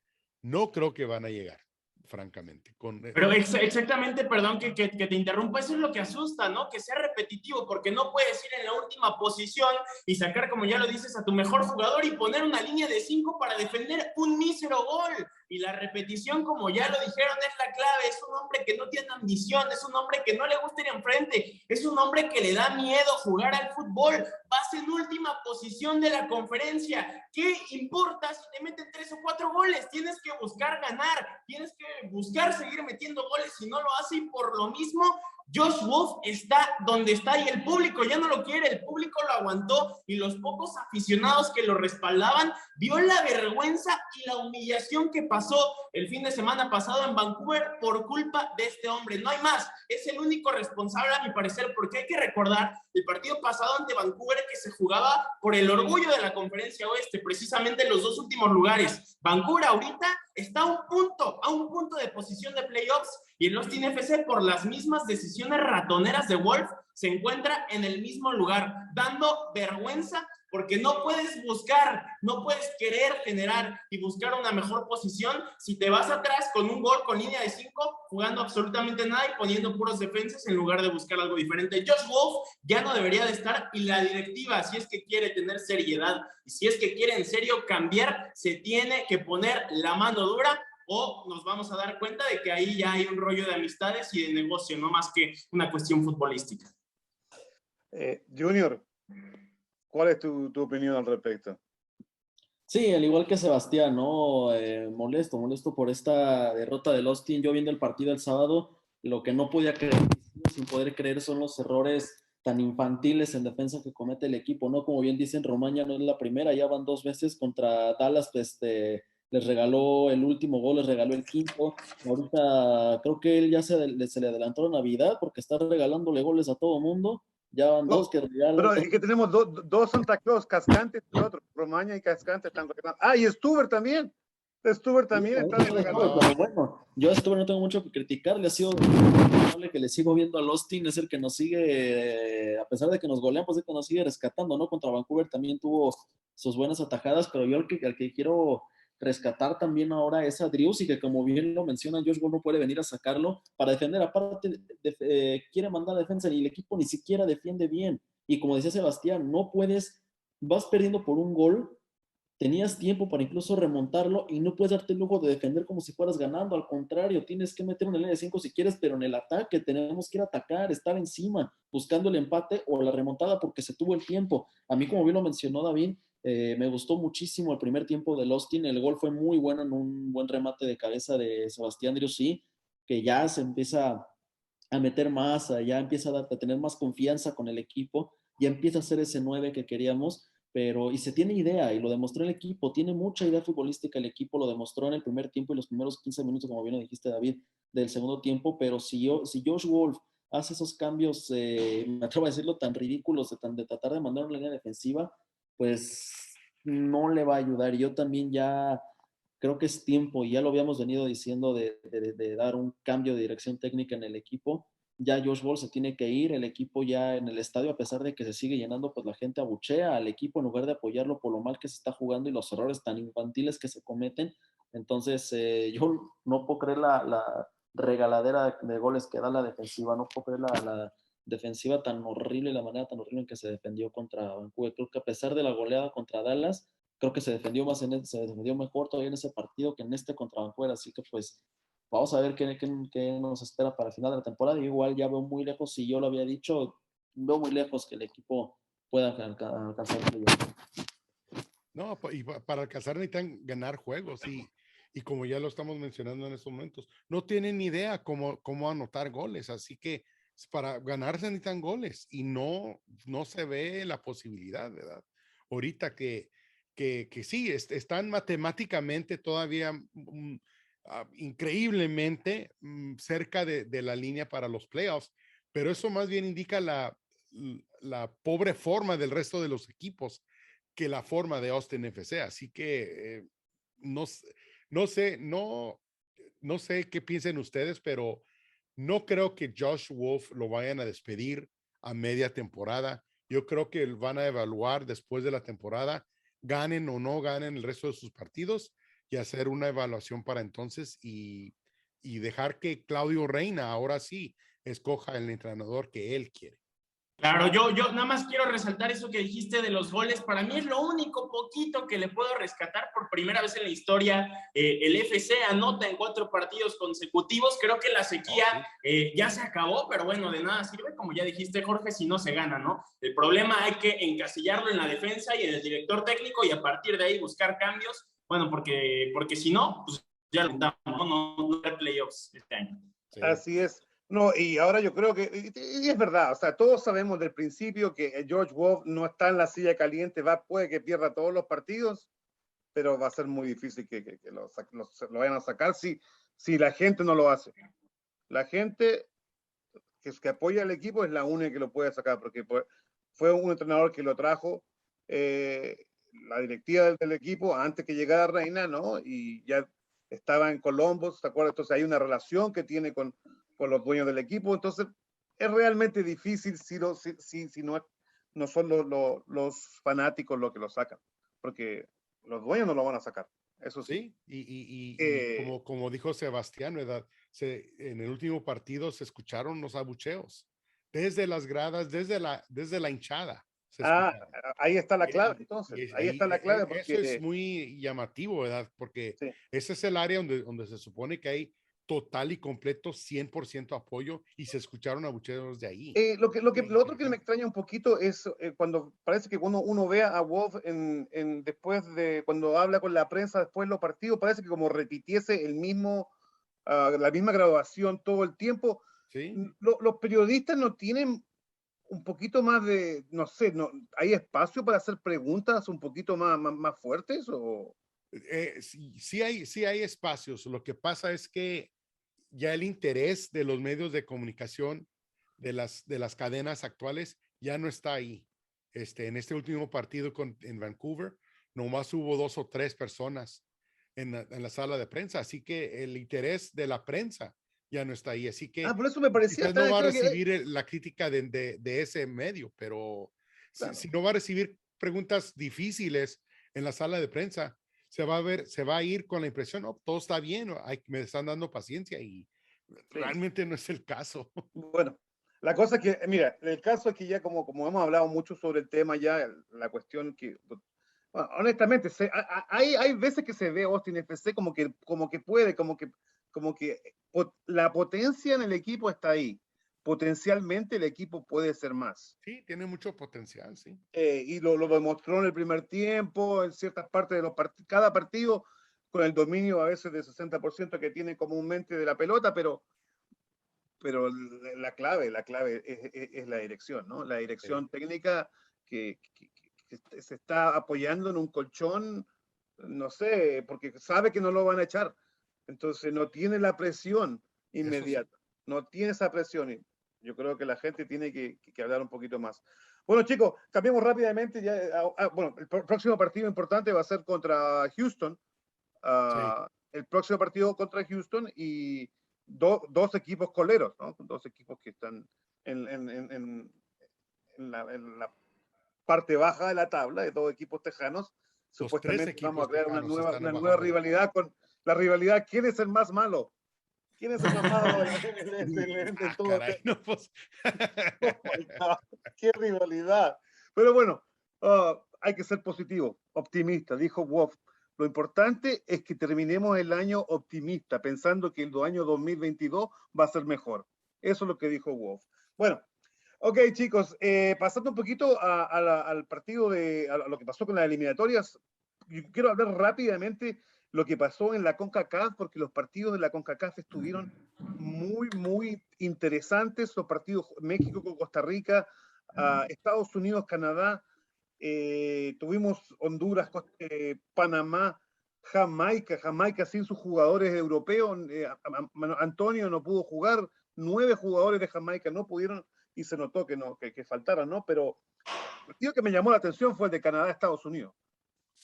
No creo que van a llegar, francamente. Pero exactamente, perdón que te interrumpa, eso es lo que asusta, ¿no? Que sea repetitivo, porque no puedes ir en la última posición y sacar, como ya lo dices, a tu mejor jugador y poner una línea de 5 para defender un mísero gol. Y la repetición, como ya lo dijeron, es la clave. Es un hombre que no tiene ambición, es un hombre que no le gusta ir enfrente, es un hombre que le da miedo jugar al fútbol. Vas en última posición de la conferencia. ¿Qué importa si te meten 3 o 4 goles? Tienes que buscar ganar, tienes que buscar seguir metiendo goles. Si no lo hace, y por lo mismo Josh Wolff está donde está y el público ya no lo quiere, el público lo aguantó y los pocos aficionados que lo respaldaban vio la vergüenza y la humillación que pasó el fin de semana pasado en Vancouver por culpa de este hombre. No hay más, es el único responsable a mi parecer, porque hay que recordar el partido pasado ante Vancouver que se jugaba por el orgullo de la Conferencia Oeste, precisamente en los 2 últimos lugares. Vancouver ahorita está a un punto de posición de playoffs Y el Austin FC, por las mismas decisiones ratoneras de Wolff, se encuentra en el mismo lugar, dando vergüenza, porque no puedes buscar, no puedes querer generar y buscar una mejor posición si te vas atrás con un gol con línea de 5, jugando absolutamente nada y poniendo puros defensas en lugar de buscar algo diferente. Josh Wolff ya no debería de estar, y la directiva, si es que quiere tener seriedad y si es que quiere en serio cambiar, se tiene que poner la mano dura, o nos vamos a dar cuenta de que ahí ya hay un rollo de amistades y de negocio, no más que una cuestión futbolística. Junior, ¿cuál es tu opinión al respecto? Sí, al igual que Sebastián, ¿no? Molesto por esta derrota del Austin. Yo viendo el partido el sábado, lo que no podía creer, sin poder creer, son los errores tan infantiles en defensa que comete el equipo, ¿no? Como bien dicen, Romaña no es la primera, ya van 2 veces contra Dallas, les regaló el último gol, les regaló el quinto. Ahorita creo que él ya se le adelantó la Navidad porque está regalándole goles a todo mundo. Ya van 2 que regalan. Pero es que tenemos dos Santa Claus, Cascante y el otro. Romaña y Cascante están regalando. Ah, y Stuver también. Stuver también está regalando. Pero bueno, yo a Stuver no tengo mucho que criticarle. Ha sido que le sigo viendo al Austin, es el que nos sigue, a pesar de que nos golean, pues es el que nos sigue rescatando, ¿no? Contra Vancouver también tuvo sus buenas atajadas, pero yo al que quiero rescatar también ahora es a Drius, y que como bien lo menciona, Josh Wolff no puede venir a sacarlo para defender. Aparte, quiere mandar a defensa y el equipo ni siquiera defiende bien. Y como decía Sebastián, no puedes, vas perdiendo por un gol, tenías tiempo para incluso remontarlo y no puedes darte el lujo de defender como si fueras ganando. Al contrario, tienes que meter una línea de 5 si quieres, pero en el ataque tenemos que ir a atacar, estar encima, buscando el empate o la remontada porque se tuvo el tiempo. A mí, como bien lo mencionó David, me gustó muchísimo el primer tiempo del Austin. El gol fue muy bueno en un buen remate de cabeza de Sebastián Driussi, que ya se empieza a meter más, ya empieza a tener más confianza con el equipo, ya empieza a ser ese 9 que queríamos. Y se tiene idea, y lo demostró el equipo, tiene mucha idea futbolística el equipo, lo demostró en el primer tiempo y los primeros 15 minutos, como bien lo dijiste, David, del segundo tiempo. Pero si Josh Wolff hace esos cambios, me atrevo a decirlo, tan ridículos, de tratar de mandar una línea defensiva, pues no le va a ayudar. Y yo también ya creo que es tiempo, y ya lo habíamos venido diciendo, de dar un cambio de dirección técnica en el equipo. Ya Josh Wolff se tiene que ir, el equipo ya en el estadio, a pesar de que se sigue llenando, pues la gente abuchea al equipo en lugar de apoyarlo por lo mal que se está jugando y los errores tan infantiles que se cometen. Entonces, yo no puedo creer la regaladera de goles que da la defensiva, no puedo creer la defensiva tan horrible, la manera tan horrible en que se defendió contra Vancouver. Creo que a pesar de la goleada contra Dallas, creo que se defendió mejor todavía en ese partido que en este contra Vancouver. Así que pues vamos a ver qué nos espera para el final de la temporada. Igual ya veo muy lejos, si yo lo había dicho, veo muy lejos que el equipo pueda alcanzar el playoff. No, y para alcanzar necesitan ganar juegos, y como ya lo estamos mencionando en estos momentos, no tienen ni idea cómo anotar goles, así que para ganarse necesitan goles, y no se ve la posibilidad, ¿verdad? Ahorita que sí, están matemáticamente todavía increíblemente cerca de la línea para los playoffs, pero eso más bien indica la pobre forma del resto de los equipos que la forma de Austin FC. Así que no sé qué piensen ustedes, pero no creo que Josh Wolff lo vayan a despedir a media temporada. Yo creo que van a evaluar después de la temporada, ganen o no ganen el resto de sus partidos, y hacer una evaluación para entonces, y dejar que Claudio Reina ahora sí escoja el entrenador que él quiere. Claro, yo nada más quiero resaltar eso que dijiste de los goles. Para mí es lo único poquito que le puedo rescatar. Por primera vez en la historia, el FC anota en 4 partidos consecutivos. Creo que la sequía ya se acabó, pero bueno, de nada sirve, como ya dijiste, Jorge, si no se gana, ¿no? El problema hay que encasillarlo en la defensa y en el director técnico, y a partir de ahí buscar cambios. Bueno, porque si no, pues ya lo intentamos, no hay playoffs este año. Sí. Así es. No, y ahora yo creo que, y es verdad, o sea, todos sabemos del principio que Josh Wolff no está en la silla caliente, puede que pierda todos los partidos, pero va a ser muy difícil que lo vayan a sacar si la gente no lo hace. La gente que apoya al equipo es la única que lo puede sacar, porque fue un entrenador que lo trajo la directiva del equipo antes que llegara Reina, ¿no? Y ya estaba en Columbus, ¿te acuerdas? Entonces hay una relación que tiene con los dueños del equipo, entonces es realmente difícil si no son los fanáticos los que lo sacan, porque los dueños no lo van a sacar, eso sí. Sí, y como dijo Sebastián, ¿verdad? En el último partido se escucharon los abucheos desde las gradas, desde la hinchada. Ahí está la clave, entonces, ahí está la clave, porque eso es muy llamativo, ¿verdad? Porque sí. ese es el área donde se supone que hay total y completo 100% apoyo y se escucharon abucheos de ahí. Lo otro que me extraña un poquito es cuando parece que uno ve a Wolff después de cuando habla con la prensa después de los partidos, parece que como repitiese la misma grabación todo el tiempo. Sí. Los periodistas no tienen un poquito más de, no sé, ¿hay espacio para hacer preguntas un poquito más fuertes? Sí hay espacios. Lo que pasa es que ya el interés de los medios de comunicación de las cadenas actuales ya no está ahí. En este último partido en Vancouver, nomás hubo 2 o 3 personas en la sala de prensa, así que el interés de la prensa ya no está ahí, así que por eso me parecía quizás no va a recibir la crítica de ese medio, pero claro. si no va a recibir preguntas difíciles en la sala de prensa, se va a ir con la impresión, oh, todo está bien, me están dando paciencia y realmente no es el caso. Bueno, la cosa es que, mira, el caso es que ya como hemos hablado mucho sobre el tema, ya la cuestión que, bueno, honestamente, hay veces que se ve Austin FC como que puede, como que la potencia en el equipo está ahí. Potencialmente el equipo puede ser más. Sí, tiene mucho potencial, sí. Y lo demostró en el primer tiempo, en ciertas partes de cada partido, con el dominio a veces de 60% que tiene comúnmente de la pelota, pero la clave es la dirección, ¿no? La dirección técnica que se está apoyando en un colchón, no sé, porque sabe que no lo van a echar. Entonces no tiene la presión inmediata, no tiene esa presión. Y yo creo que la gente tiene que hablar un poquito más. Bueno, chicos, cambiemos rápidamente. Bueno, el próximo partido importante va a ser contra Houston. El próximo partido contra Houston y dos equipos coleros, ¿no? Dos equipos que están en la parte baja de la tabla, de dos equipos tejanos. Supuestamente vamos a crear una nueva rivalidad con la rivalidad. ¿Quién es el más malo? ¿Quién es el más malo de todo? Caray, no, pues. Oh my God, qué rivalidad. Pero bueno, hay que ser positivo, optimista, dijo Wolff. Lo importante es que terminemos el año optimista, pensando que el año 2022 va a ser mejor. Eso es lo que dijo Wolff. Bueno, ok, chicos, pasando un poquito al partido a lo que pasó con las eliminatorias, yo quiero hablar rápidamente lo que pasó en la CONCACAF, porque los partidos de la CONCACAF estuvieron muy interesantes. Los partidos México con Costa Rica, Estados Unidos, Canadá, tuvimos Honduras, Panamá, Jamaica sin sus jugadores europeos. Antonio no pudo jugar, 9 jugadores de Jamaica no pudieron y se notó que faltaran, ¿no? Pero el partido que me llamó la atención fue el de Canadá-Estados Unidos.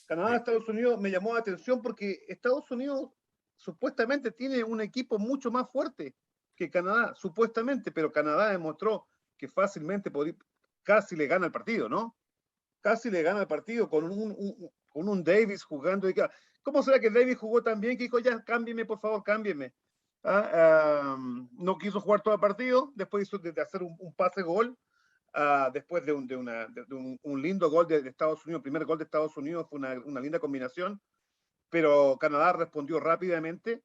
Canadá-Estados Unidos me llamó la atención porque Estados Unidos supuestamente tiene un equipo mucho más fuerte que Canadá, supuestamente, pero Canadá demostró que fácilmente casi le gana el partido, ¿no? Casi le gana el partido con un Davis jugando. ¿Cómo será que Davis jugó tan bien que dijo, ya, cámbieme, por favor, cámbieme? No quiso jugar todo el partido, después hizo de hacer un pase-gol. Después de un lindo gol de Estados Unidos, el primer gol de Estados Unidos fue una linda combinación, pero Canadá respondió rápidamente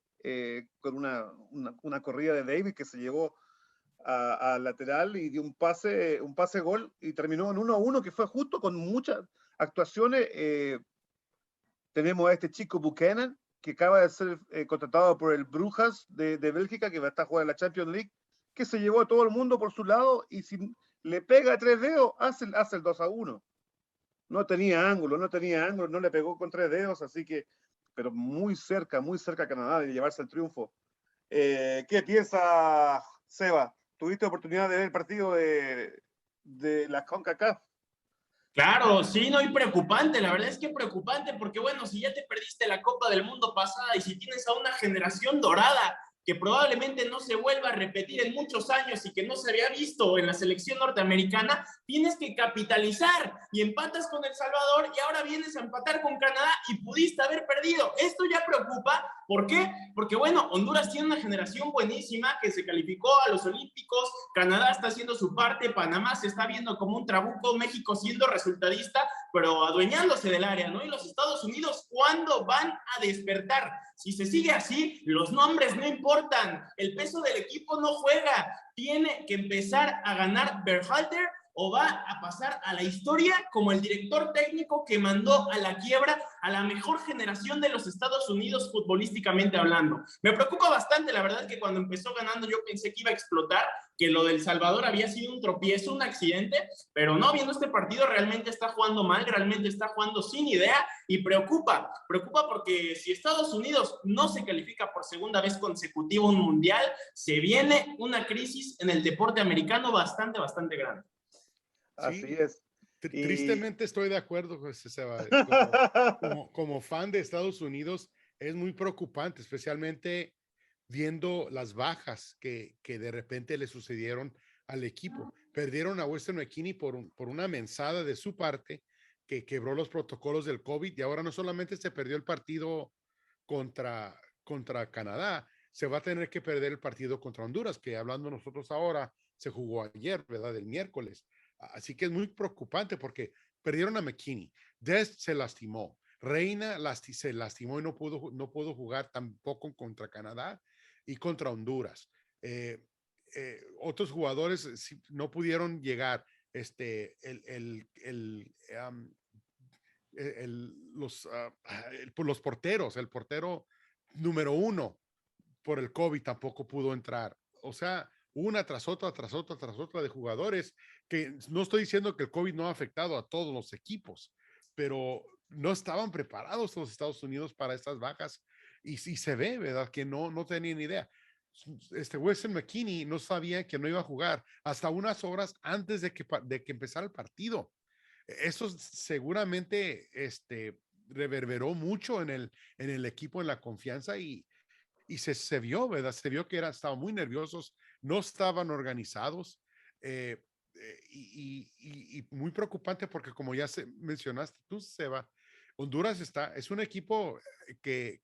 con una corrida de Davis que se llevó al lateral y dio un pase gol y terminó en 1-1 que fue justo con muchas actuaciones. Tenemos a este chico Buchanan que acaba de ser contratado por el Brujas de Bélgica, que va a estar jugando en la Champions League, que se llevó a todo el mundo por su lado y si le pega 3 dedos, hace el 2-1. No tenía ángulo, no le pegó con 3 dedos, así que, pero muy cerca Canadá de llevarse el triunfo. ¿Qué piensa Seba? ¿Tuviste oportunidad de ver el partido de la CONCACAF? Claro, sí, no, y preocupante, la verdad es que preocupante, porque bueno, si ya te perdiste la Copa del Mundo pasada y si tienes a una generación dorada que probablemente no se vuelva a repetir en muchos años y que no se había visto en la selección norteamericana, tienes que capitalizar y empatas con El Salvador y ahora vienes a empatar con Canadá y pudiste haber perdido. Esto ya preocupa, ¿por qué? Porque bueno, Honduras tiene una generación buenísima que se calificó a los Olímpicos, Canadá está haciendo su parte, Panamá se está viendo como un trabuco, México siendo resultadista, pero adueñándose del área, ¿no? Y los Estados Unidos, ¿cuándo van a despertar? Si se sigue así, los nombres no importan, el peso del equipo no juega, tiene que empezar a ganar Berhalter o va a pasar a la historia como el director técnico que mandó a la quiebra a la mejor generación de los Estados Unidos futbolísticamente hablando. Me preocupa bastante, la verdad es que cuando empezó ganando yo pensé que iba a explotar, que lo del Salvador había sido un tropiezo, un accidente, pero no, viendo este partido realmente está jugando mal, realmente está jugando sin idea y preocupa porque si Estados Unidos no se califica por segunda vez consecutiva un mundial, se viene una crisis en el deporte americano bastante grande. Así Sí, es. Y... tristemente estoy de acuerdo, José Seba. Como fan de Estados Unidos, es muy preocupante, especialmente viendo las bajas que de repente le sucedieron al equipo. Perdieron a Weston McKennie por una mensada de su parte que quebró los protocolos del COVID y ahora no solamente se perdió el partido contra Canadá, se va a tener que perder el partido contra Honduras, que hablando nosotros ahora, se jugó ayer, ¿verdad? El miércoles. Así que es muy preocupante porque perdieron a McKennie, Dest se lastimó, Reina se lastimó y no pudo jugar tampoco contra Canadá y contra Honduras. Otros jugadores no pudieron llegar. Los porteros, el portero número 1 por el COVID tampoco pudo entrar. O sea, una tras otra de jugadores que no estoy diciendo que el COVID no ha afectado a todos los equipos, pero no estaban preparados los Estados Unidos para estas bajas y se ve, ¿verdad? Que no tenían idea. Weston McKennie no sabía que no iba a jugar hasta unas horas antes de que empezara el partido. Eso seguramente reverberó mucho en el equipo, en la confianza y se vio, ¿verdad? Se vio que estaban muy nerviosos, no estaban organizados y muy preocupante porque como ya mencionaste tú, Seba, Honduras es un equipo que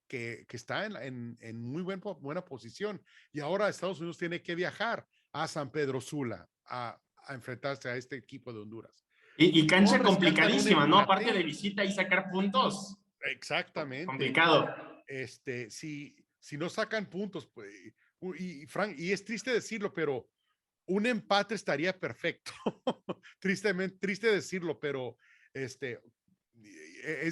está en muy buena posición y ahora Estados Unidos tiene que viajar a San Pedro Sula a enfrentarse a este equipo de Honduras. Y cancha No complicadísima, ¿no? Aparte de visita y sacar puntos. Exactamente. Complicado. Si no sacan puntos, pues, Frank, y es triste decirlo, pero un empate estaría perfecto. Triste decirlo, pero es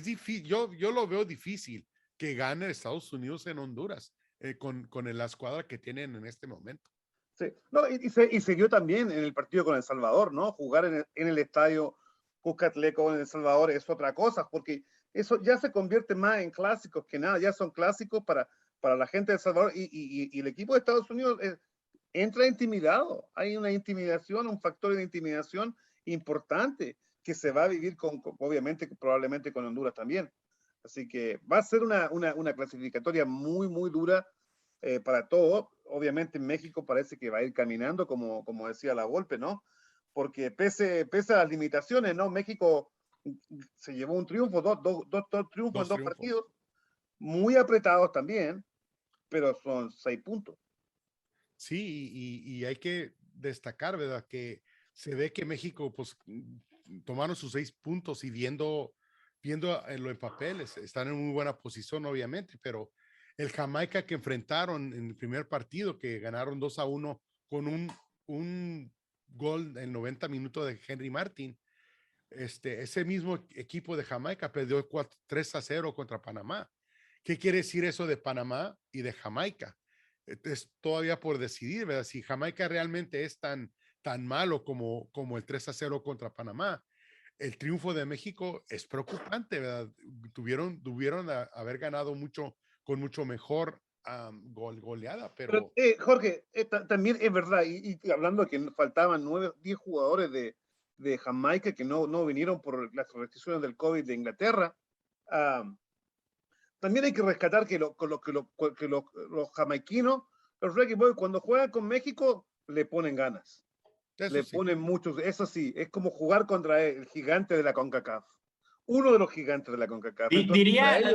difícil. Yo lo veo difícil que gane Estados Unidos en Honduras con la escuadra que tienen en este momento. Sí. No, y se dio también en el partido con El Salvador, ¿no? Jugar en el estadio Cuscatleco en El Salvador es otra cosa, porque eso ya se convierte más en clásicos que nada, ya son clásicos para la gente de El Salvador y el equipo de Estados Unidos entra intimidado, hay una intimidación, un factor de intimidación importante que se va a vivir obviamente, probablemente con Honduras también. Así que va a ser una clasificatoria muy, muy dura para todo. Obviamente en México parece que va a ir caminando, como decía la Volpe, ¿no? Porque pese a las limitaciones, ¿no? México se llevó un triunfo, dos triunfos en dos partidos, muy apretados también, pero son 6 puntos. Sí, y hay que destacar, ¿verdad? Que se ve que México, pues, tomaron sus 6 puntos y viendo lo en papeles, están en muy buena posición, obviamente, pero el Jamaica que enfrentaron en el primer partido, que ganaron 2-1 con un gol en 90 minutos de Henry Martin, ese mismo equipo de Jamaica perdió 3-0 contra Panamá. ¿Qué quiere decir eso de Panamá y de Jamaica? Es todavía por decidir, ¿verdad? Si Jamaica realmente es tan malo como el 3-0 contra Panamá. El triunfo de México es preocupante, ¿verdad? Tuvieron haber ganado con mucho mejor goleada, pero Jorge, también es verdad, y hablando de que faltaban 9, 10 jugadores de de Jamaica, que no vinieron por las restricciones del COVID de Inglaterra. También hay que rescatar que los jamaiquinos, los Reggae Boys, cuando juegan con México, le ponen ganas. Eso Le sí. ponen muchos. Eso sí, es como jugar contra el gigante de la CONCACAF. Uno de los gigantes de la CONCACAF. Entonces,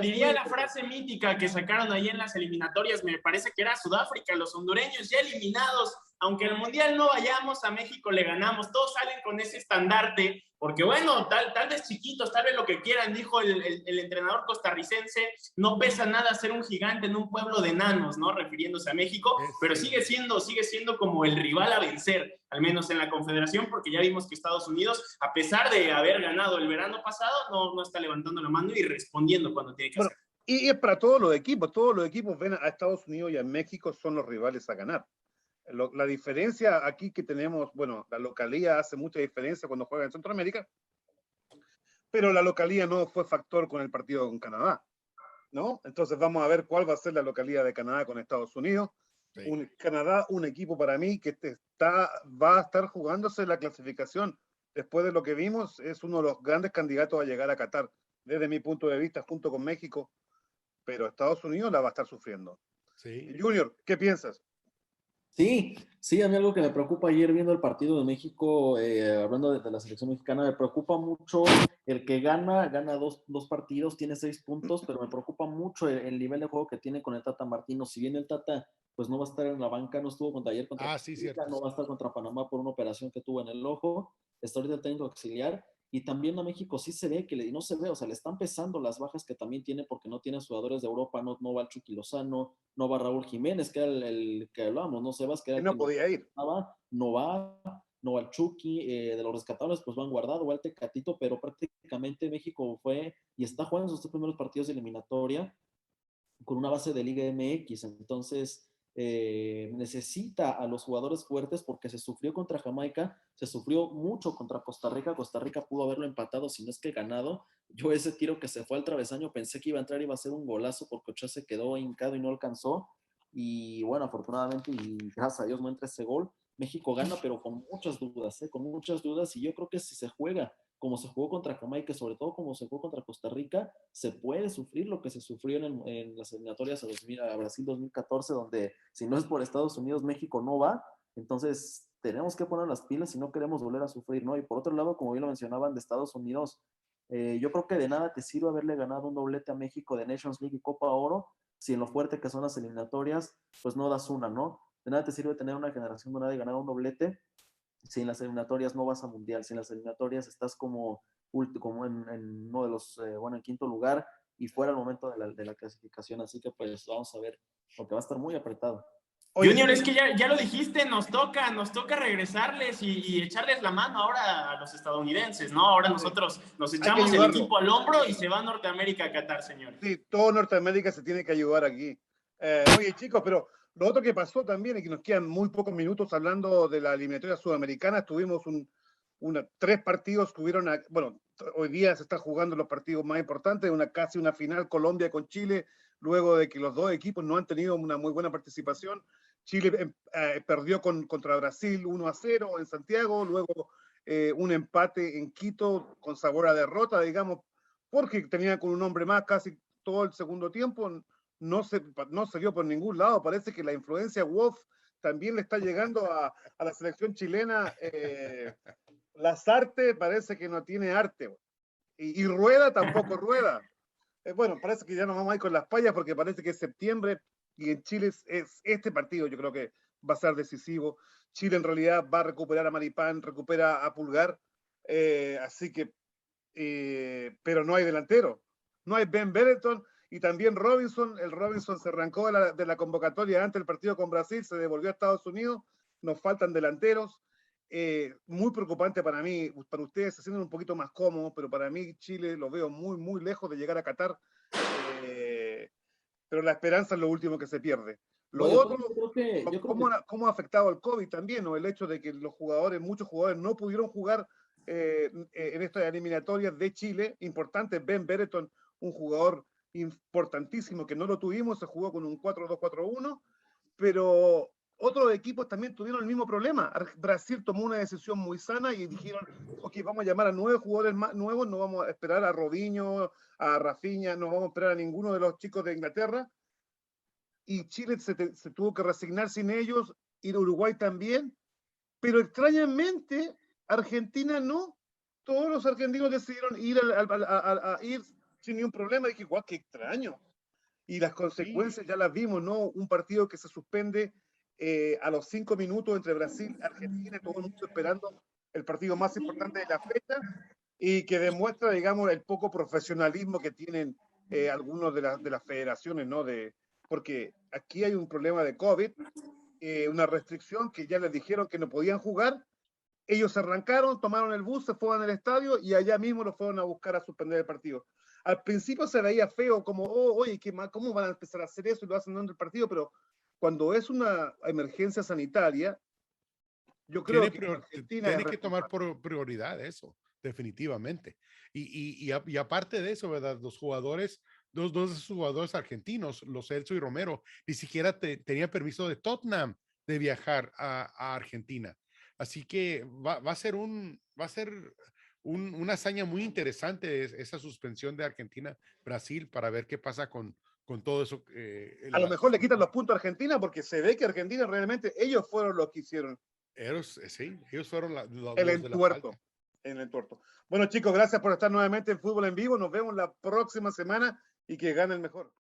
Diría la frase mítica que sacaron ahí en las eliminatorias, me parece que era Sudáfrica, los hondureños ya eliminados, aunque al Mundial no vayamos, a México le ganamos, todos salen con ese estandarte, porque bueno, tal vez chiquitos, tal vez lo que quieran, dijo el entrenador costarricense, no pesa nada ser un gigante en un pueblo de enanos, ¿no? Refiriéndose a México, pero sigue siendo como el rival a vencer, al menos en la Confederación, porque ya vimos que Estados Unidos, a pesar de haber ganado el verano pasado, no está levantando la mano y respondiendo cuando tiene que hacer. Y es para todos los equipos ven a Estados Unidos y a México son los rivales a ganar. La diferencia aquí que tenemos, bueno, la localía hace mucha diferencia cuando juega en Centroamérica, pero la localía no fue factor con el partido con Canadá, ¿no? Entonces vamos a ver cuál va a ser la localía de Canadá con Estados Unidos. Sí. Canadá, un equipo para mí que va a estar jugándose la clasificación. Después de lo que vimos, es uno de los grandes candidatos a llegar a Qatar, desde mi punto de vista, junto con México, pero Estados Unidos la va a estar sufriendo. Sí. Junior, ¿qué piensas? Sí, a mí algo que me preocupa ayer viendo el partido de México, hablando de la selección mexicana, me preocupa mucho el que gana dos partidos, tiene 6 puntos, pero me preocupa mucho el nivel de juego que tiene con el Tata Martino. Si bien el Tata pues no va a estar en la banca, no estuvo ayer contra no va a estar contra Panamá por una operación que tuvo en el ojo, está ahorita el técnico auxiliar. Y también a México sí se ve no se ve, o sea, le están pesando las bajas que también tiene porque no tiene jugadores de Europa, no va el Chucky Lozano, no va Raúl Jiménez, que era el que hablábamos, ¿no? Sebas, que era no podía ir. No va el Chucky, de los rescatables, pues van guardado, va el Tecatito, pero prácticamente México fue y está jugando sus 3 primeros partidos de eliminatoria con una base de Liga MX, entonces necesita a los jugadores fuertes porque se sufrió contra Jamaica, se sufrió mucho contra Costa Rica pudo haberlo empatado, si no es que ganado. Yo ese tiro que se fue al travesaño pensé que iba a entrar, iba a ser un golazo porque Ochoa se quedó hincado y no alcanzó, y bueno, afortunadamente y gracias a Dios no entra ese gol. México gana, pero con muchas dudas, y yo creo que si se juega como se jugó contra Jamaica, sobre todo como se jugó contra Costa Rica, se puede sufrir lo que se sufrió en las eliminatorias a Brasil 2014, donde si no es por Estados Unidos, México no va. Entonces tenemos que poner las pilas si no queremos volver a sufrir, ¿no? Y por otro lado, como bien lo mencionaban, de Estados Unidos, yo creo que de nada te sirve haberle ganado un doblete a México de Nations League y Copa Oro, si en lo fuerte que son las eliminatorias, pues no das una, ¿no? De nada te sirve tener una generación donada y ganar un doblete si en las eliminatorias no vas a mundial, si en las eliminatorias estás como en uno de los, en quinto lugar y fuera el momento de la clasificación. Así que pues vamos a ver, porque va a estar muy apretado. Oye, Junior, es que ya lo dijiste, nos toca regresarles y echarles la mano ahora a los estadounidenses, ¿no? Ahora nosotros nos echamos el equipo al hombro y se va a Norteamérica a Qatar, señor. Sí, todo Norteamérica se tiene que ayudar aquí. Oye, chicos, pero lo otro que pasó también es que nos quedan muy pocos minutos hablando de la eliminatoria sudamericana. Tuvimos 3 partidos que hubieron, hoy día se están jugando los partidos más importantes, casi una final Colombia con Chile, luego de que los 2 equipos no han tenido una muy buena participación. Chile perdió contra Brasil 1-0 en Santiago, luego un empate en Quito con sabor a derrota, digamos, porque tenía con un hombre más casi todo el segundo tiempo. No se vio por ningún lado. Parece que la influencia Wolff también le está llegando a la selección chilena. Lazarte parece que no tiene arte. Y Rueda tampoco rueda. Bueno, parece que ya nos vamos a ir con las payas porque parece que es septiembre y en Chile es este partido, yo creo que va a ser decisivo. Chile en realidad va a recuperar a Maripán, recupera a Pulgar, así que, pero no hay delantero. No hay Ben Brereton. Y también Robinson se arrancó de la convocatoria antes del partido con Brasil, se devolvió a Estados Unidos, nos faltan delanteros. Muy preocupante para mí, para ustedes se sienten un poquito más cómodos, pero para mí Chile lo veo muy, muy lejos de llegar a Qatar. Pero la esperanza es lo último que se pierde. ¿Cómo ha afectado el COVID también, ¿no? El hecho de que muchos jugadores no pudieron jugar en estas eliminatorias de Chile, importante. Ben Brereton, un jugador importantísimo que no lo tuvimos, se jugó con un 4-2-4-1, pero otros equipos también tuvieron el mismo problema. Brasil tomó una decisión muy sana y dijeron, ok, vamos a llamar a 9 jugadores más nuevos, no vamos a esperar a Robinho, a Rafinha, no vamos a esperar a ninguno de los chicos de Inglaterra. Y Chile se tuvo que resignar sin ellos, y Uruguay también, pero extrañamente Argentina no. Todos los argentinos decidieron ir a ir sin ningún problema. Y dije, guau, qué extraño. Y las consecuencias ya las vimos, ¿no? Un partido que se suspende a los 5 minutos entre Brasil y Argentina, todo el mundo esperando el partido más importante de la fecha, y que demuestra, digamos, el poco profesionalismo que tienen algunos de las federaciones, ¿no? Porque aquí hay un problema de COVID, una restricción que ya les dijeron que no podían jugar. Ellos arrancaron, tomaron el bus, se fueron al estadio y allá mismo lo fueron a buscar a suspender el partido. Al principio se veía feo, como, oh, oye, ¿cómo van a empezar a hacer eso? Y lo hacen dentro del partido, pero cuando es una emergencia sanitaria, yo creo que Argentina tiene que tomar por prioridad eso, definitivamente. Y aparte de eso, ¿verdad? Los jugadores, dos jugadores argentinos, Lo Celso y Romero, ni siquiera tenía permiso de Tottenham de viajar a Argentina. Así que va a ser una hazaña muy interesante esa suspensión de Argentina-Brasil para ver qué pasa con todo eso. A lo mejor le quitan los puntos a Argentina porque se ve que Argentina realmente, ellos fueron los que hicieron. Sí, ellos fueron el entuerto. En el entuerto. Bueno, chicos, gracias por estar nuevamente en Fútbol en Vivo. Nos vemos la próxima semana y que gane el mejor.